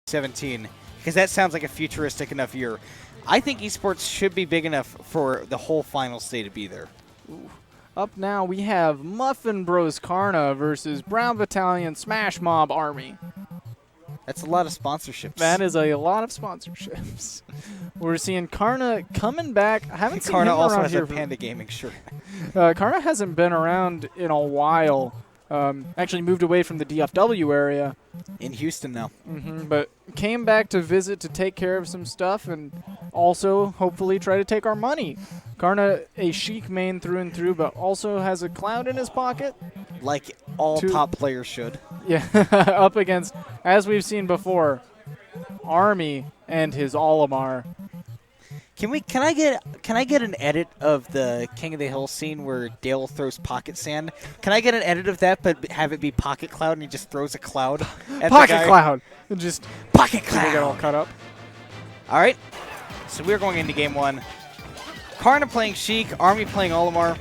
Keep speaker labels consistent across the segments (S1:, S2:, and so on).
S1: 17, because that sounds like a futuristic enough year. I think esports should be big enough for the whole finals day to be there.
S2: Ooh. Up now we have Muffin Bros Karna versus Brown Battalion Smash Mob Army.
S1: That's a lot of sponsorships.
S2: That is a lot of sponsorships. We're seeing Karna coming back. I haven't seen
S1: Karna
S2: him
S1: also
S2: around
S1: has
S2: here
S1: a Panda Gaming shirt.
S2: Karna hasn't been around in a while. Actually moved away from the DFW area.
S1: In Houston now.
S2: But came back to visit to take care of some stuff and also hopefully try to take our money. Karna, a Sheik main through and through, but also has a Cloud in his pocket.
S1: Like all top players should.
S2: Yeah, up against, as we've seen before, Army and his Olimar.
S1: Can I get an edit of the King of the Hill scene where Dale throws pocket sand? Can I get an edit of that, but have it be Pocket Cloud and he just throws a cloud at
S2: Pocket
S1: the guy?
S2: Cloud. Just
S1: Pocket Cloud.
S2: Get all cut up.
S1: All right. So we're going into game one. Karna playing Sheik, Army playing Olimar.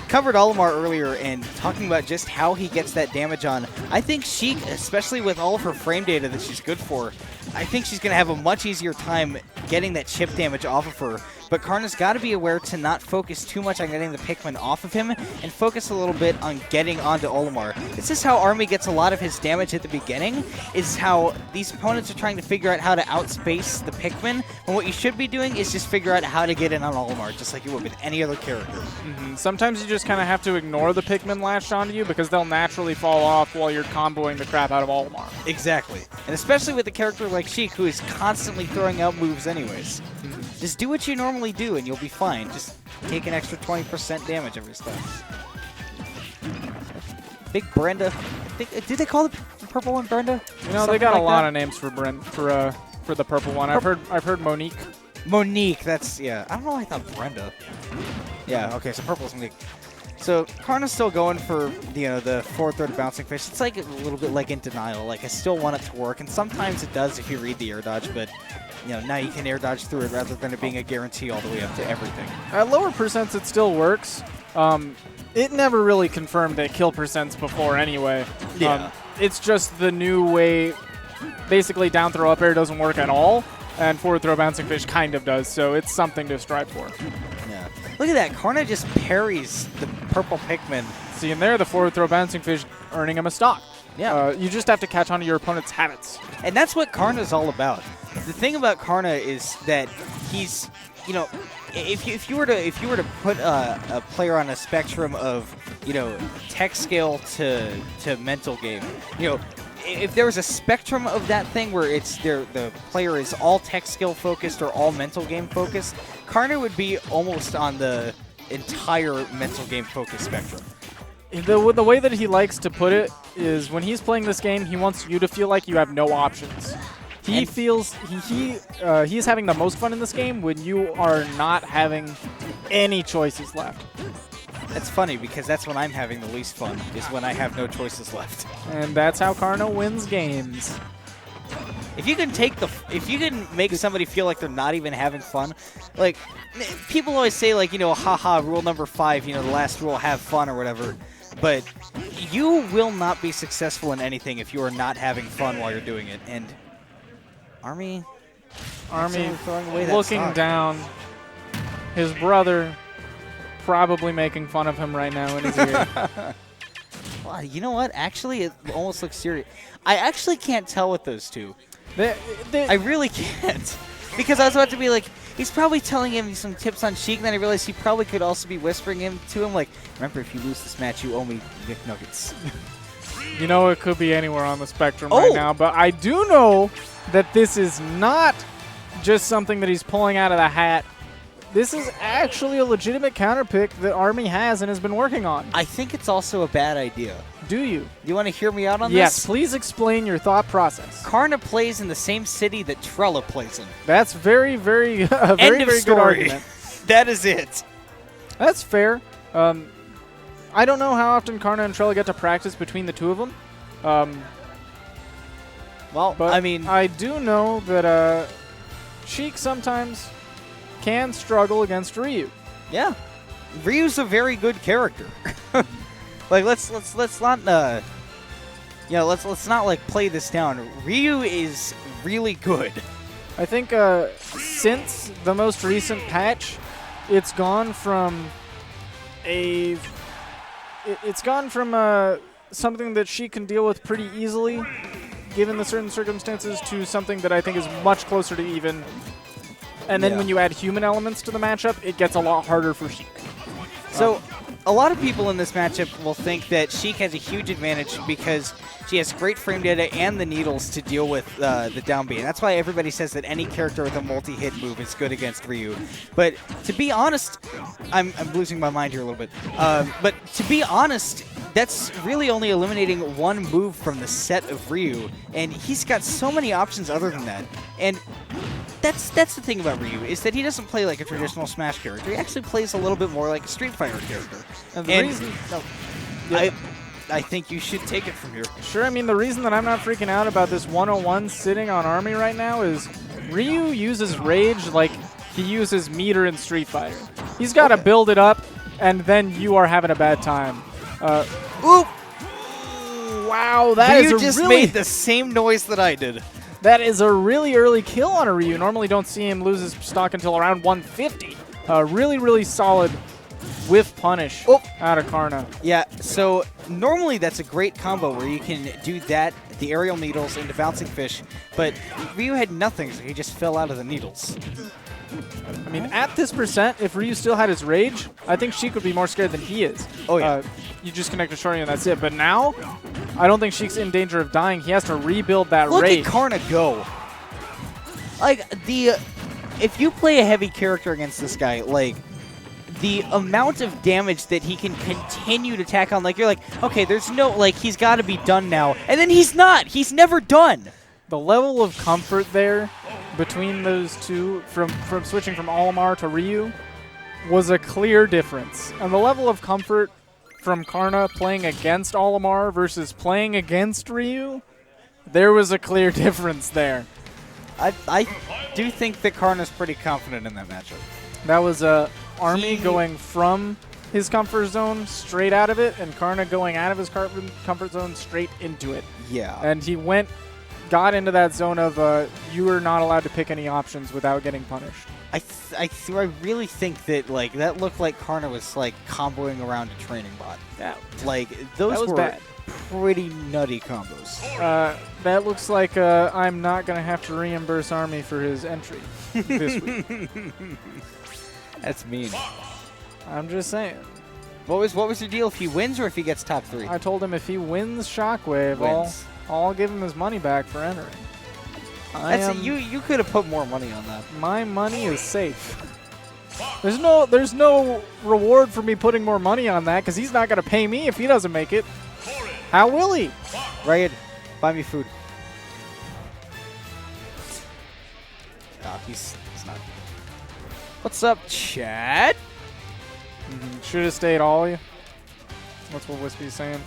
S1: Covered Olimar earlier and talking about just how he gets that damage on. I think Sheik, especially with all of her frame data that she's good for, I think she's going to have a much easier time getting that chip damage off of her. But Karna's got to be aware to not focus too much on getting the Pikmin off of him and focus a little bit on getting onto Olimar. This is how Army gets a lot of his damage at the beginning, is how these opponents are trying to figure out how to outspace the Pikmin, and what you should be doing is just figure out how to get in on Olimar, just like you would with any other character.
S2: Sometimes you just kind of have to ignore the Pikmin latched onto you because they'll naturally fall off while you're comboing the crap out of Olimar.
S1: Exactly. And especially with a character like Sheik, who is constantly throwing out moves anyways. Just do what you normally do and you'll be fine. Just take an extra 20% damage every step. Big Brenda. Did they call the purple one Brenda?
S2: You know, they got a lot of names for the purple one. I've heard Monique.
S1: Monique, that's, yeah. I don't know why I thought Brenda. Yeah, okay, so purple's Monique. So Karna's still going for the forward throw to bouncing fish. It's like a little bit like in denial. Like I still want it to work, and sometimes it does if you read the air dodge. But now you can air dodge through it rather than it being a guarantee all the way up to everything.
S2: At lower percents, it still works. It never really confirmed that kill percents before anyway.
S1: Yeah.
S2: It's just the new way. Basically, down throw up air doesn't work at all, and forward throw bouncing fish kind of does. So it's something to strive for.
S1: Yeah. Look at that. Karna just parries the purple Pikmin.
S2: See, and there, the forward throw bouncing fish earning him a stock.
S1: Yeah.
S2: You just have to catch on to your opponent's habits.
S1: And that's what Karna's all about. The thing about Karna is that he's, if you were to put a player on a spectrum of, tech scale to mental game, if there was a spectrum of that thing where the player is all tech skill focused or all mental game focused, Karna would be almost on the entire mental game focused spectrum.
S2: The way that he likes to put it is when he's playing this game, he wants you to feel like you have no options. He feels he's having the most fun in this game when you are not having any choices left.
S1: That's funny because that's when I'm having the least fun, is when I have no choices left.
S2: And that's how Karna wins games.
S1: If you can make somebody feel like they're not even having fun, like people always say like, haha, rule number 5, the last rule, have fun or whatever. But you will not be successful in anything if you are not having fun while you're doing it. And Army throwing away that
S2: looking
S1: stock.
S2: down, his brother probably making fun of him right now in his ear.
S1: Well, you know what? Actually, it almost looks serious. I actually can't tell with those two. I really can't. Because I was about to be like, he's probably telling him some tips on Sheik, and then I realized he probably could also be whispering to him, like, remember, if you lose this match, you owe me McNuggets.
S2: It could be anywhere on the spectrum right now, but I do know that this is not just something that he's pulling out of the hat. This is actually a legitimate counterpick that Army has and has been working on.
S1: I think it's also a bad idea.
S2: Do you?
S1: You want to hear me out on
S2: Yes,
S1: this?
S2: please explain your thought process.
S1: Karna plays in the same city that Trella plays in.
S2: That's very, very, very good argument.
S1: That is it.
S2: That's fair. I don't know how often Karna and Trella get to practice between the two of them. But I do know that Sheik sometimes can struggle against Ryu.
S1: Yeah, Ryu's a very good character. Like let's not let's not like play this down. Ryu is really good.
S2: I think since the most recent patch, it's gone from something that she can deal with pretty easily, given the certain circumstances, to something that I think is much closer to even. And then when you add human elements to the matchup, it gets a lot harder for Sheik.
S1: So a lot of people in this matchup will think that Sheik has a huge advantage because she has great frame data and the needles to deal with the down B. And that's why everybody says that any character with a multi-hit move is good against Ryu. But to be honest, I'm losing my mind here a little bit. But to be honest, that's really only eliminating one move from the set of Ryu. And he's got so many options other than that. And that's the thing about Ryu, is that he doesn't play like a traditional Smash character. He actually plays a little bit more like a Street Fighter character.
S2: And the reason...
S1: I think you should take it from here.
S2: Sure, I mean, the reason that I'm not freaking out about this 101 sitting on Army right now is Ryu uses Rage like he uses meter in Street Fighter. He's got to build it up, and then you are having a bad time.
S1: Oop!
S2: Wow, that
S1: Ryu
S2: is
S1: just made the same noise that I did.
S2: That is a really early kill on a Ryu. Normally don't see him lose his stock until around 150. Really, really solid whiff punish out of Karna.
S1: Yeah, so normally that's a great combo where you can do that, the aerial needles into bouncing fish, but Ryu had nothing, so he just fell out of the needles.
S2: I mean, at this percent, if Ryu still had his rage, I think Sheik would be more scared than he is.
S1: Oh, yeah.
S2: You just connect a shorty and that's it. But now, I don't think Sheik's in danger of dying. He has to rebuild that rage.
S1: Look at Karna go. Like, if you play a heavy character against this guy, like, the amount of damage that he can continue to tack on, like, you're like, okay, there's no, like, he's got to be done now. And then he's not. He's never done.
S2: The level of comfort there between those two, from switching from Olimar to Ryu, was a clear difference. And the level of comfort from Karna playing against Olimar versus playing against Ryu, there was a clear difference there.
S1: I do think that Karna's pretty confident in that matchup.
S2: That was Army going from his comfort zone straight out of it, and Karna going out of his comfort zone straight into it.
S1: Yeah.
S2: And he got into that zone of you are not allowed to pick any options without getting punished.
S1: I really think that, like, that looked like Karna was, like, comboing around a training bot.
S2: Yeah.
S1: Like, those were
S2: bad.
S1: Pretty nutty combos.
S2: That looks like I'm not going to have to reimburse Army for his entry this week.
S1: That's mean.
S2: I'm just saying.
S1: What was your deal if he wins or if he gets top 3?
S2: I told him if he wins Shockwave, I'll give him his money back for entering.
S1: You could have put more money on that.
S2: My money is safe. There's no reward for me putting more money on that because he's not going to pay me if he doesn't make it. How will he?
S1: Ryan, buy me food. He's not. What's up, Chad?
S2: Should have stayed all of you. That's what Wispy's saying.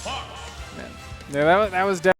S2: Man. Yeah, that was definitely.